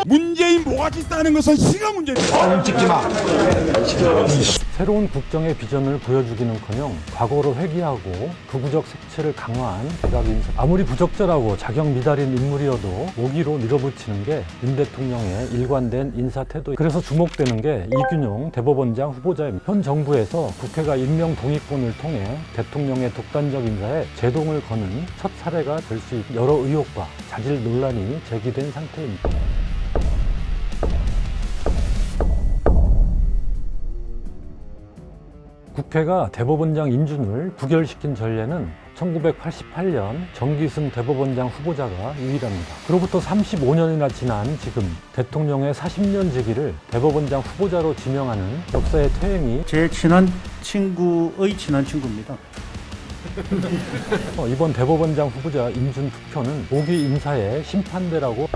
문재인 모가지 따는 것은 시가 문제입니다. 찍지 마. 새로운 국정의 비전을 보여주기는커녕 과거로 회귀하고 극우적 색채를 강화한 개각 인사. 아무리 부적절하고 자격 미달인 인물이어도 오기로 밀어붙이는 게 윤 대통령의 일관된 인사 태도. 그래서 주목되는 게 이균용 대법원장 후보자입니다. 현 정부에서 국회가 임명 동의권을 통해 대통령의 독단적 인사에 제동을 거는 첫 사례가 될 수 있는 여러 의혹과 자질 논란이 제기된 상태입니다. 국회가 대법원장 인준을 부결시킨 전례는 1988년 정기승 대법원장 후보자가 유일합니다. 그로부터 35년이나 지난 지금 대통령의 40년 직위를 대법원장 후보자로 지명하는 역사의 퇴행이 제 친한 친구의 친한 친구입니다. 이번 대법원장 후보자 인준 투표는 5기 인사의 심판대라고.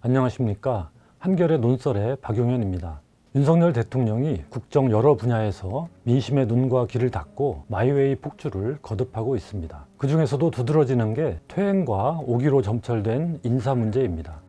안녕하십니까. 한겨레 논설의 박용현입니다. 윤석열 대통령이 국정 여러 분야에서 민심의 눈과 귀를 닫고 마이웨이 폭주를 거듭하고 있습니다. 그 중에서도 두드러지는 게 퇴행과 오기로 점철된 인사 문제입니다.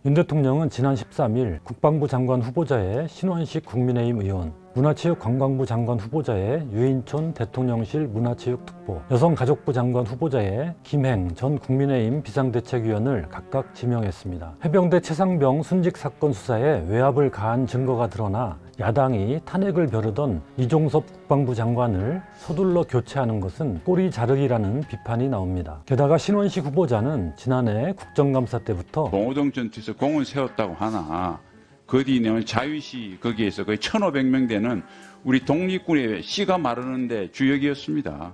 윤 대통령은 지난 13일 국방부 장관 후보자의 신원식 국민의힘 의원, 문화체육관광부 장관 후보자의 유인촌 대통령실 문화체육특보, 여성가족부 장관 후보자의 김행 전 국민의힘 비상대책위원을 각각 지명했습니다. 해병대 최상병 순직 사건 수사에 외압을 가한 증거가 드러나 야당이 탄핵을 벼르던 이종섭 국방부 장관을 서둘러 교체하는 것은 꼬리 자르기라는 비판이 나옵니다. 게다가 신원식 후보자는 지난해 국정감사 때부터 봉오동 전투에서 공을 세웠다고 하나 그 뒤에는 자유시 거기에서 거의 1,500명 되는 우리 독립군의 씨가 마르는데 주역이었습니다.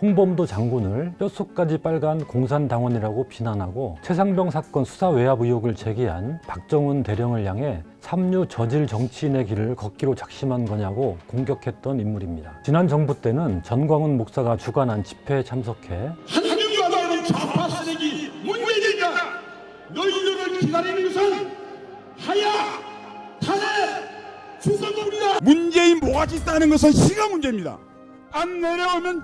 홍범도 장군을 뼛속까지 빨간 공산당원이라고 비난하고 최상병 사건 수사 외압 의혹을 제기한 박정훈 대령을 향해 삼류 저질 정치인의 길을 걷기로 작심한 거냐고 공격했던 인물입니다. 지난 정부 때는 전광훈 목사가 주관한 집회에 참석해 한명과 나는 좌파 쓰레기 문재인이다. 너희들을 기다리는 것은 하야 탄핵 주선동이다. 문재인 모가지 따는 것은 시가 문제입니다. 안 내려오면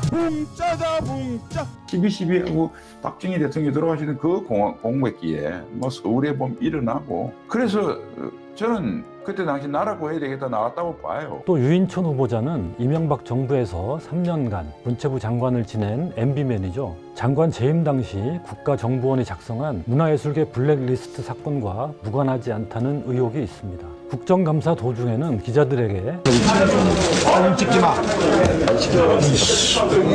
붕짜자 붕짜. 12.12하고 박정희 대통령이 돌아가시는 그 공백기에 뭐 서울에 보면 일어나고 그래서 저는 그때 당시 나라 구해야 되겠다 나왔다고 봐요. 또 유인촌 후보자는 이명박 정부에서 3년간 문체부 장관을 지낸 MB맨이죠. 장관 재임 당시 국가정보원이 작성한 문화예술계 블랙리스트 사건과 무관하지 않다는 의혹이 있습니다. 국정감사 도중에는 기자들에게 찍지 마.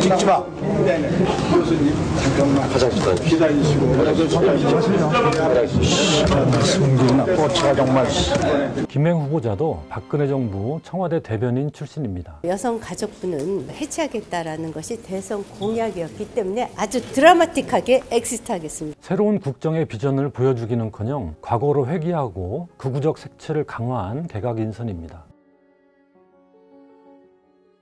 찍지 마. 교수님 잠깐만 기다리시고 성질나 뻗치가 정말. 김행 후보자도 박근혜 정부 청와대 대변인 출신입니다. 여성가족부는 해체하겠다라는 것이 대선 공약이었기 때문에 아주 드라마틱하게 엑시트하겠습니다. 새로운 국정의 비전을 보여주기는커녕 과거로 회귀하고 극우적 색채를 강화한 개각 인선입니다.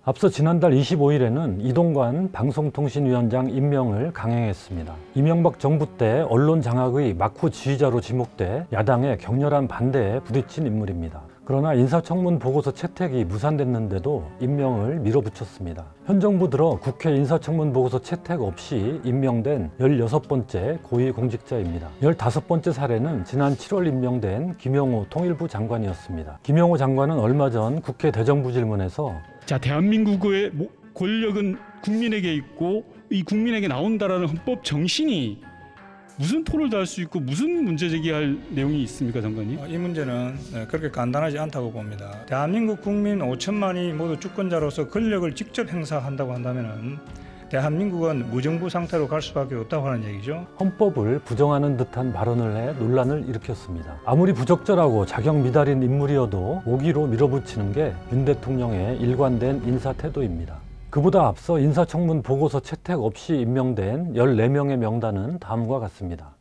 앞서 지난달 25일에는 이동관 방송통신위원장 임명을 강행했습니다. 이명박 정부 때 언론 장악의 막후 지휘자로 지목돼 야당의 격렬한 반대에 부딪힌 인물입니다. 그러나 인사청문 보고서 채택이 무산됐는데도 임명을 밀어붙였습니다. 현 정부 들어 국회 인사청문 보고서 채택 없이 임명된 16번째 고위공직자입니다. 15번째 사례는 지난 7월 임명된 김영호 통일부 장관이었습니다. 김영호 장관은 얼마 전 국회 대정부 질문에서 자, 대한민국의 권력은 국민에게 있고 이 국민에게 나온다라는 헌법 정신이 무슨 토를 달 수 있고 무슨 문제 제기할 내용이 있습니까, 장관님? 이 문제는 그렇게 간단하지 않다고 봅니다. 대한민국 국민 5천만이 모두 주권자로서 권력을 직접 행사한다고 한다면은 대한민국은 무정부 상태로 갈 수밖에 없다고 하는 얘기죠. 헌법을 부정하는 듯한 발언을 해 논란을 일으켰습니다. 아무리 부적절하고 자격 미달인 인물이어도 오기로 밀어붙이는 게 윤 대통령의 일관된 인사 태도입니다. 그보다 앞서 인사청문 보고서 채택 없이 임명된 14명의 명단은 다음과 같습니다.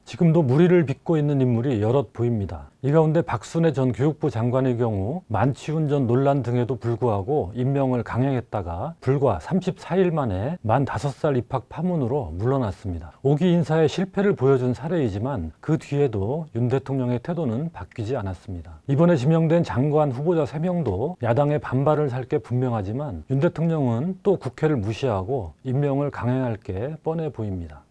지금도 무리를 빚고 있는 인물이 여럿 보입니다. 이 가운데 박순애 전 교육부 장관의 경우 만취운전 논란 등에도 불구하고 임명을 강행했다가 불과 34일 만에 만 5살 입학 파문으로 물러났습니다. 5기 인사의 실패를 보여준 사례이지만 그 뒤에도 윤 대통령의 태도는 바뀌지 않았습니다. 이번에 지명된 장관 후보자 3명도 야당의 반발을 살 게 분명하지만 윤 대통령은 또 국회를 무시하고 임명을 강행할 게 뻔해 보입니다.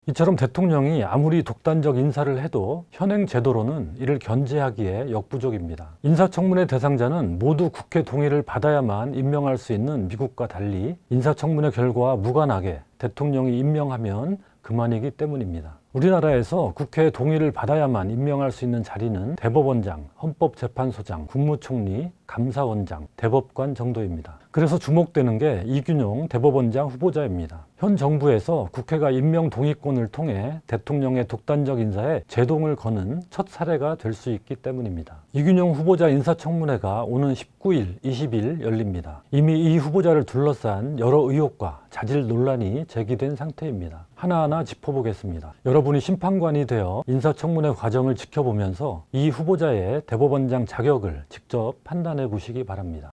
이처럼 대통령이 아무리 독단적 인사를 해도 현행 제도로는 이를 견제하기에 역부족입니다. 인사청문회 대상자는 모두 국회 동의를 받아야만 임명할 수 있는 미국과 달리 인사청문회 결과와 무관하게 대통령이 임명하면 그만이기 때문입니다. 우리나라에서 국회의 동의를 받아야만 임명할 수 있는 자리는 대법원장, 헌법재판소장, 국무총리, 감사원장, 대법관 정도입니다. 그래서 주목되는 게 이균용 대법원장 후보자입니다. 현 정부에서 국회가 임명 동의권을 통해 대통령의 독단적 인사에 제동을 거는 첫 사례가 될 수 있기 때문입니다. 이균용 후보자 인사청문회가 오는 19일, 20일 열립니다. 이미 이 후보자를 둘러싼 여러 의혹과 자질 논란이 제기된 상태입니다. 하나하나 짚어보겠습니다. 여러분이 심판관이 되어 인사청문회 과정을 지켜보면서 이 후보자의 대법원장 자격을 직접 판단해 보시기 바랍니다.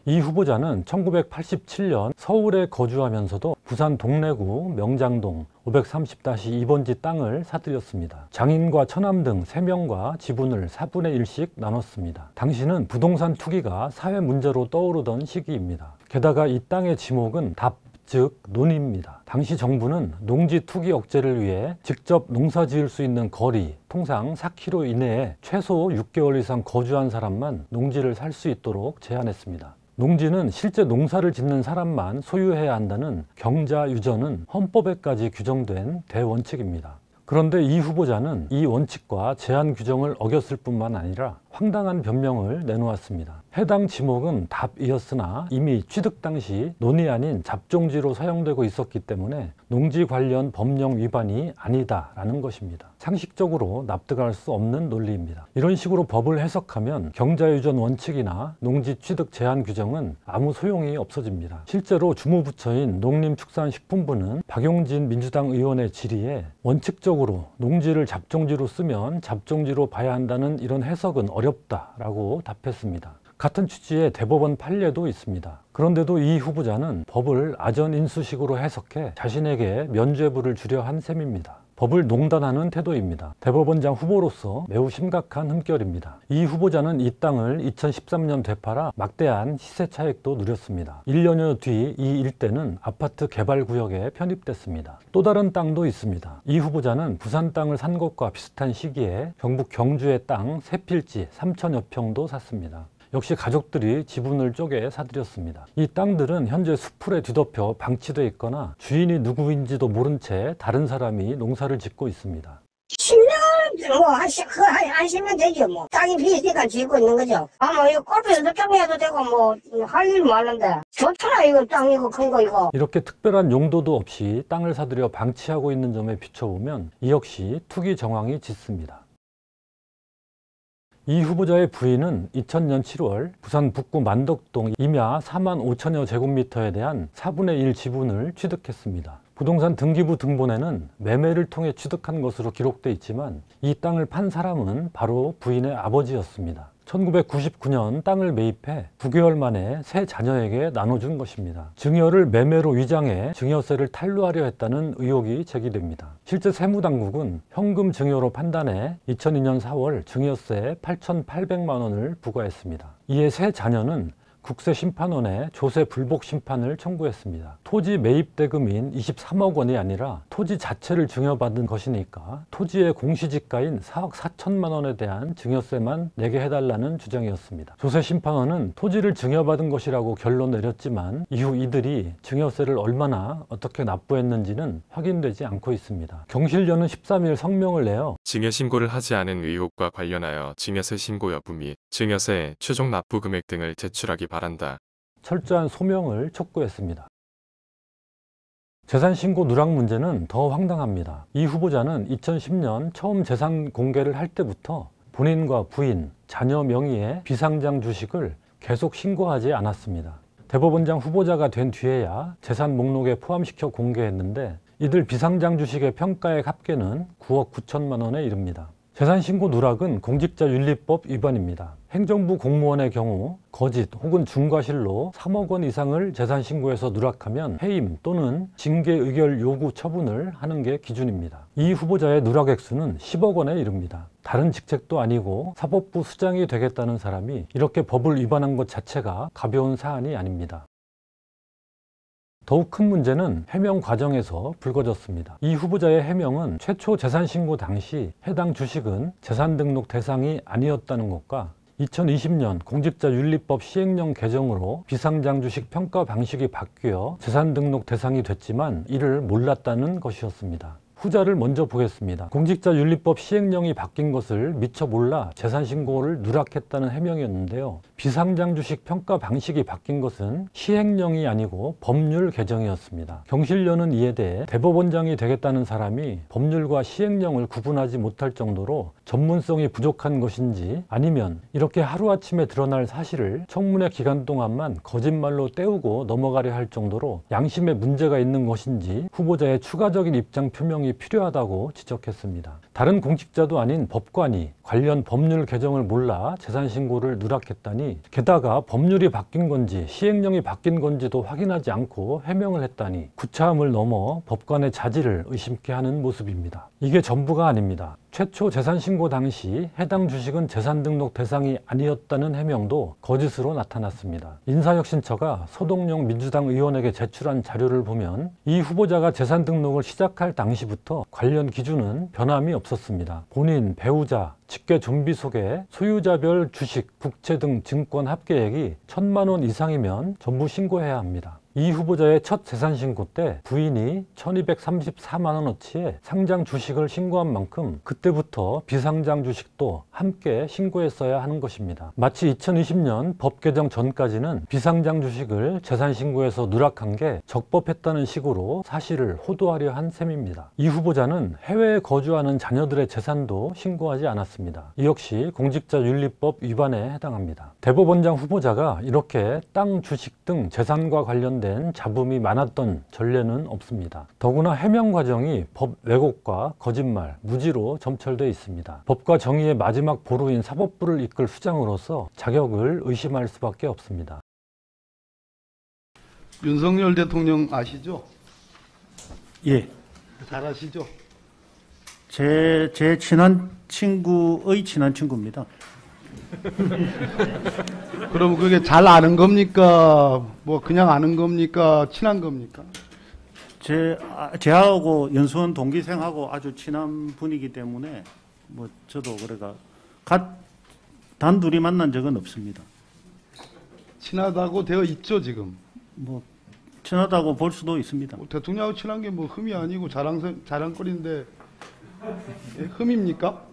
이 후보자는 1987년 서울에 거주하면서도 부산 동래구 명장동 530-2번지 땅을 사들였습니다. 장인과 처남 등 3명과 지분을 4분의 1씩 나눴습니다. 당시는 부동산 투기가 사회 문제로 떠오르던 시기입니다. 게다가 이 땅의 지목은 답, 즉 논입니다. 당시 정부는 농지 투기 억제를 위해 직접 농사 지을 수 있는 거리, 통상 4km 이내에 최소 6개월 이상 거주한 사람만 농지를 살 수 있도록 제한했습니다. 농지는 실제 농사를 짓는 사람만 소유해야 한다는 경자 유전은 헌법에까지 규정된 대원칙입니다. 그런데 이 후보자는 이 원칙과 제한 규정을 어겼을 뿐만 아니라 황당한 변명을 내놓았습니다. 해당 지목은 답이었으나 이미 취득 당시 논이 아닌 잡종지로 사용되고 있었기 때문에 농지 관련 법령 위반이 아니다라는 것입니다. 상식적으로 납득할 수 없는 논리입니다. 이런 식으로 법을 해석하면 경자유전 원칙이나 농지 취득 제한 규정은 아무 소용이 없어집니다. 실제로 주무부처인 농림축산식품부는 박용진 민주당 의원의 질의에 원칙적으로 농지를 잡종지로 쓰면 잡종지로 봐야 한다는 이런 해석은 어렵다라고 답했습니다. 같은 취지의 대법원 판례도 있습니다. 그런데도 이 후보자는 법을 아전인수식으로 해석해 자신에게 면죄부를 주려 한 셈입니다. 법을 농단하는 태도입니다. 대법원장 후보로서 매우 심각한 흠결입니다. 이 후보자는 이 땅을 2013년 되팔아 막대한 시세 차익도 누렸습니다. 1년여 뒤 이 일대는 아파트 개발구역에 편입됐습니다. 또 다른 땅도 있습니다. 이 후보자는 부산 땅을 산 것과 비슷한 시기에 경북 경주의 땅 3필지 3천여 평도 샀습니다. 역시 가족들이 지분을 쪼개 사들였습니다. 이 땅들은 현재 수풀에 뒤덮여 방치되어 있거나 주인이 누구인지도 모른 채 다른 사람이 농사를 짓고 있습니다. 10년 뭐 하시면 되죠. 뭐 땅이 비니까 짓고 있는 거죠. 아마 이거 골프에서 좀 해도 되고 뭐 할 일 많은데 좋잖아. 이거 땅 이거 큰 거 이거. 이렇게 특별한 용도도 없이 땅을 사들여 방치하고 있는 점에 비춰보면 이 역시 투기 정황이 짙습니다. 이 후보자의 부인은 2000년 7월 부산 북구 만덕동 임야 4만 5천여 제곱미터에 대한 4분의 1 지분을 취득했습니다. 부동산 등기부 등본에는 매매를 통해 취득한 것으로 기록돼 있지만 이 땅을 판 사람은 바로 부인의 아버지였습니다. 1999년 땅을 매입해 9개월 만에 세 자녀에게 나눠준 것입니다. 증여를 매매로 위장해 증여세를 탈루하려 했다는 의혹이 제기됩니다. 실제 세무당국은 현금 증여로 판단해 2002년 4월 증여세 8,800만 원을 부과했습니다. 이에 세 자녀는 국세심판원에 조세 불복 심판을 청구했습니다. 토지 매입 대금인 23억 원이 아니라 토지 자체를 증여받은 것이니까 토지의 공시지가인 4억 4천만 원에 대한 증여세만 내게 해달라는 주장이었습니다. 조세심판원은 토지를 증여받은 것이라고 결론 내렸지만 이후 이들이 증여세를 얼마나 어떻게 납부했는지는 확인되지 않고 있습니다. 경실련은 13일 성명을 내어 증여 신고를 하지 않은 의혹과 관련하여 증여세 신고 여부 및 증여세 최종 납부 금액 등을 제출하기 바란다. 철저한 소명을 촉구했습니다. 재산신고 누락 문제는 더 황당합니다. 이 후보자는 2010년 처음 재산 공개를 할 때부터 본인과 부인, 자녀 명의의 비상장 주식을 계속 신고하지 않았습니다. 대법원장 후보자가 된 뒤에야 재산 목록에 포함시켜 공개했는데 이들 비상장 주식의 평가액 합계는 9억 9천만 원에 이릅니다. 재산신고 누락은 공직자윤리법 위반입니다. 행정부 공무원의 경우 거짓 혹은 중과실로 3억 원 이상을 재산신고에서 누락하면 해임 또는 징계 의결 요구 처분을 하는 게 기준입니다. 이 후보자의 누락 액수는 10억 원에 이릅니다. 다른 직책도 아니고 사법부 수장이 되겠다는 사람이 이렇게 법을 위반한 것 자체가 가벼운 사안이 아닙니다. 더욱 큰 문제는 해명 과정에서 불거졌습니다. 이 후보자의 해명은 최초 재산신고 당시 해당 주식은 재산 등록 대상이 아니었다는 것과 2020년 공직자윤리법 시행령 개정으로 비상장 주식 평가 방식이 바뀌어 재산 등록 대상이 됐지만 이를 몰랐다는 것이었습니다. 후자를 먼저 보겠습니다. 공직자윤리법 시행령이 바뀐 것을 미처 몰라 재산신고를 누락했다는 해명이었는데요. 비상장 주식 평가 방식이 바뀐 것은 시행령이 아니고 법률 개정이었습니다. 경실련은 이에 대해 대법원장이 되겠다는 사람이 법률과 시행령을 구분하지 못할 정도로 전문성이 부족한 것인지 아니면 이렇게 하루아침에 드러날 사실을 청문회 기간 동안만 거짓말로 때우고 넘어가려 할 정도로 양심에 문제가 있는 것인지 후보자의 추가적인 입장 표명이 필요하다고 지적했습니다. 다른 공직자도 아닌 법관이 관련 법률 개정을 몰라 재산신고를 누락했다니 게다가 법률이 바뀐 건지 시행령이 바뀐 건지도 확인하지 않고 해명을 했다니 구차함을 넘어 법관의 자질을 의심케 하는 모습입니다. 이게 전부가 아닙니다. 최초 재산신고 당시 해당 주식은 재산 등록 대상이 아니었다는 해명도 거짓으로 나타났습니다. 인사혁신처가 서동영 민주당 의원에게 제출한 자료를 보면 이 후보자가 재산 등록을 시작할 당시부터 관련 기준은 변함이 없었습니다. 본인, 배우자, 직계 좀비 속에 소유자별 주식, 국채 등 증권 합계액이 1,000만 원 이상이면 전부 신고해야 합니다. 이 후보자의 첫 재산신고 때 부인이 1,234만 원어치의 상장 주식을 신고한 만큼 그때부터 비상장 주식도 함께 신고했어야 하는 것입니다. 마치 2020년 법 개정 전까지는 비상장 주식을 재산신고에서 누락한 게 적법했다는 식으로 사실을 호도하려 한 셈입니다. 이 후보자는 해외에 거주하는 자녀들의 재산도 신고하지 않았습니다. 이 역시 공직자윤리법 위반에 해당합니다. 대법원장 후보자가 이렇게 땅, 주식 등 재산과 관련된 잡음이 많았던 전례는 없습니다. 더구나 해명 과정이 법 왜곡과 거짓말, 무지로 점철되어 있습니다. 법과 정의의 마지막 보루인 사법부를 이끌 수장으로서 자격을 의심할 수밖에 없습니다. 윤석열 대통령 아시죠? 예. 잘 아시죠? 제 친한 친구의 친한 친구입니다. 그럼 그게 잘 아는 겁니까? 뭐 그냥 아는 겁니까? 친한 겁니까? 제하고 연수원 동기생하고 아주 친한 분이기 때문에 뭐 저도 그래가 단둘이 만난 적은 없습니다. 친하다고 되어 있죠 지금? 뭐 친하다고 볼 수도 있습니다. 뭐 대통령하고 친한 게 뭐 흠이 아니고 자랑거리인데 흠입니까?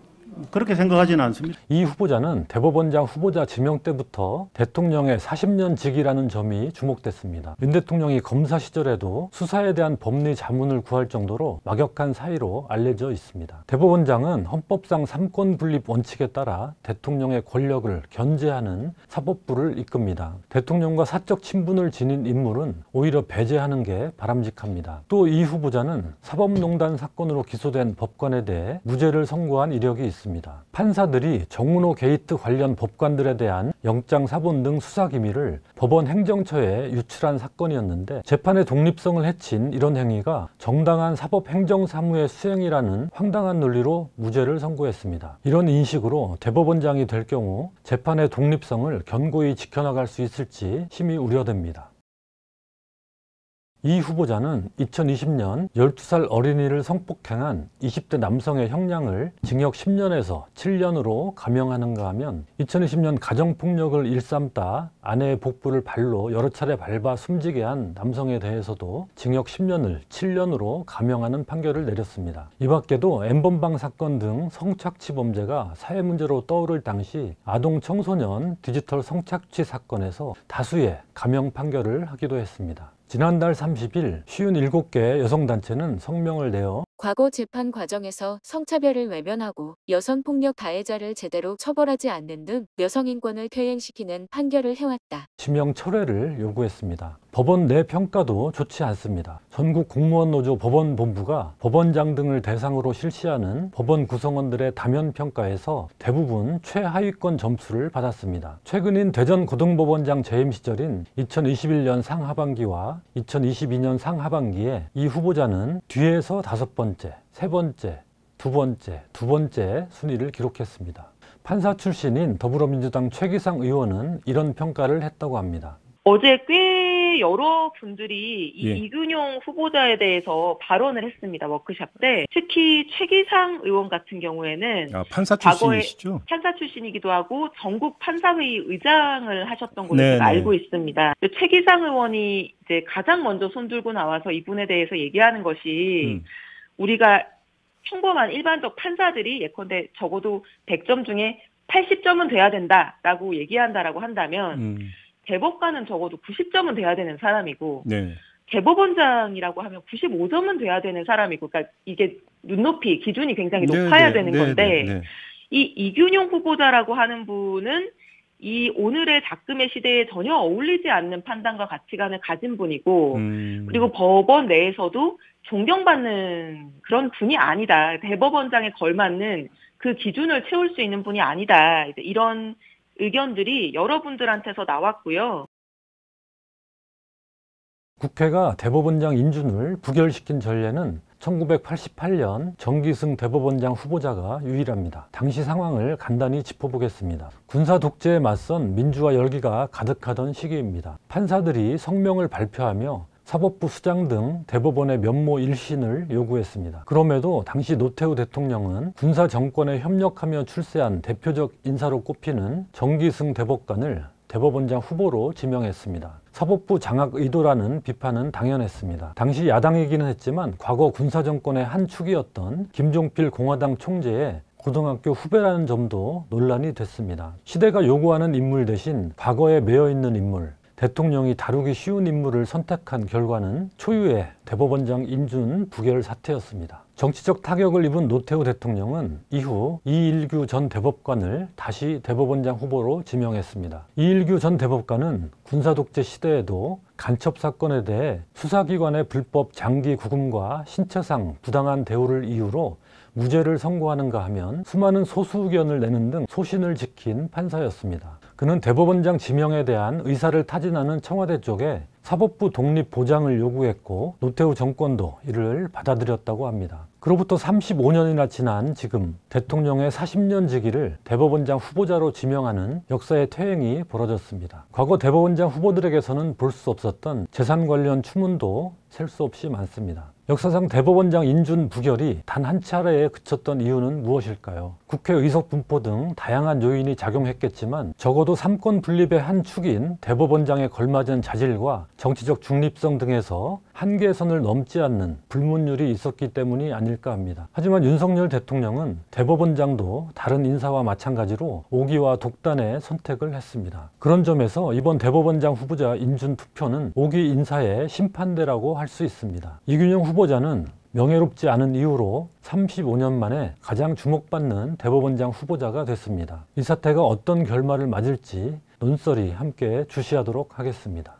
그렇게 생각하지는 않습니다. 이 후보자는 대법원장 후보자 지명 때부터 대통령의 40년 직이라는 점이 주목됐습니다. 윤 대통령이 검사 시절에도 수사에 대한 법리 자문을 구할 정도로 막역한 사이로 알려져 있습니다. 대법원장은 헌법상 삼권 분립 원칙에 따라 대통령의 권력을 견제하는 사법부를 이끕니다. 대통령과 사적 친분을 지닌 인물은 오히려 배제하는 게 바람직합니다. 또 이 후보자는 사법농단 사건으로 기소된 법관에 대해 무죄를 선고한 이력이 있습니다. 판사들이 정은호 게이트 관련 법관들에 대한 영장 사본 등 수사 기밀을 법원 행정처에 유출한 사건이었는데 재판의 독립성을 해친 이런 행위가 정당한 사법 행정 사무의 수행이라는 황당한 논리로 무죄를 선고했습니다. 이런 인식으로 대법원장이 될 경우 재판의 독립성을 견고히 지켜나갈 수 있을지 심히 우려됩니다. 이 후보자는 2020년 12살 어린이를 성폭행한 20대 남성의 형량을 징역 10년에서 7년으로 감형하는가 하면 2020년 가정폭력을 일삼다 아내의 복부를 발로 여러 차례 밟아 숨지게 한 남성에 대해서도 징역 10년을 7년으로 감형하는 판결을 내렸습니다. 이 밖에도 N번방 사건 등 성착취 범죄가 사회문제로 떠오를 당시 아동 청소년 디지털 성착취 사건에서 다수의 감형 판결을 하기도 했습니다. 지난달 30일 57개 여성단체는 성명을 내어 과거 재판 과정에서 성차별을 외면하고 여성폭력 가해자를 제대로 처벌하지 않는 등 여성인권을 퇴행시키는 판결을 해왔다. 지명 철회를 요구했습니다. 법원 내 평가도 좋지 않습니다. 전국 공무원 노조 법원본부가 법원장 등을 대상으로 실시하는 법원 구성원들의 다면 평가에서 대부분 최하위권 점수를 받았습니다. 최근인 대전고등법원장 재임 시절인 2021년 상하반기와 2022년 상하반기에 이 후보자는 뒤에서 5번째, 3번째, 2번째, 2번째 순위를 기록했습니다. 판사 출신인 더불어민주당 최기상 의원은 이런 평가를 했다고 합니다. 어제 꽤 여러 분들이 이 이균용 후보자에 대해서 발언을 했습니다. 워크숍 때. 특히 최기상 의원 같은 경우에는 판사 출신이시죠? 판사 출신이기도 하고 전국 판사회의 의장을 하셨던 걸로 제가 알고 있습니다. 최기상 의원이 이제 가장 먼저 손들고 나와서 이분에 대해서 얘기하는 것이 우리가 평범한 일반적 판사들이 예컨대 적어도 100점 중에 80점은 돼야 된다라고 얘기한다라고 한다면 대법관은 적어도 90점은 돼야 되는 사람이고 대법원장이라고 하면 95점은 돼야 되는 사람이고, 그러니까 이게 눈높이 기준이 굉장히 높아야 되는 건데 이 이균용 후보자라고 하는 분은 이 오늘의 작금의 시대에 전혀 어울리지 않는 판단과 가치관을 가진 분이고 그리고 법원 내에서도 존경받는 그런 분이 아니다. 대법원장에 걸맞는 그 기준을 채울 수 있는 분이 아니다. 이런 의견들이 여러분들한테서 나왔고요. 국회가 대법원장 인준을 부결시킨 전례는 1988년 정기승 대법원장 후보자가 유일합니다. 당시 상황을 간단히 짚어보겠습니다. 군사 독재에 맞선 민주화 열기가 가득하던 시기입니다. 판사들이 성명을 발표하며 사법부 수장 등 대법원의 면모 일신을 요구했습니다. 그럼에도 당시 노태우 대통령은 군사 정권에 협력하며 출세한 대표적 인사로 꼽히는 정기승 대법관을 대법원장 후보로 지명했습니다. 사법부 장악 의도라는 비판은 당연했습니다. 당시 야당이기는 했지만 과거 군사정권의 한 축이었던 김종필 공화당 총재의 고등학교 후배라는 점도 논란이 됐습니다. 시대가 요구하는 인물 대신 과거에 매여있는 인물, 대통령이 다루기 쉬운 인물을 선택한 결과는 초유의 대법원장 인준 부결 사태였습니다. 정치적 타격을 입은 노태우 대통령은 이후 이일규 전 대법관을 다시 대법원장 후보로 지명했습니다. 이일규 전 대법관은 군사독재 시대에도 간첩 사건에 대해 수사기관의 불법 장기 구금과 신체상 부당한 대우를 이유로 무죄를 선고하는가 하면 수많은 소수 의견을 내는 등 소신을 지킨 판사였습니다. 그는 대법원장 지명에 대한 의사를 타진하는 청와대 쪽에 사법부 독립 보장을 요구했고 노태우 정권도 이를 받아들였다고 합니다. 그로부터 35년이나 지난 지금 대통령의 40년 직위를 대법원장 후보자로 지명하는 역사의 퇴행이 벌어졌습니다. 과거 대법원장 후보들에게서는 볼 수 없었던 재산 관련 추문도 셀 수 없이 많습니다. 역사상 대법원장 인준 부결이 단 한 차례에 그쳤던 이유는 무엇일까요? 국회 의석 분포 등 다양한 요인이 작용했겠지만 적어도 삼권 분립의 한 축인 대법원장에 걸맞은 자질과 정치적 중립성 등에서 한계선을 넘지 않는 불문율이 있었기 때문이 아닐까 합니다. 하지만 윤석열 대통령은 대법원장도 다른 인사와 마찬가지로 오기와 독단의 선택을 했습니다. 그런 점에서 이번 대법원장 후보자 인준 투표는 오기 인사의 심판대라고 할 수 있습니다. 이균용 후보자는 명예롭지 않은 이유로 35년 만에 가장 주목받는 대법원장 후보자가 됐습니다. 이 사태가 어떤 결말을 맞을지 논설이 함께 주시하도록 하겠습니다.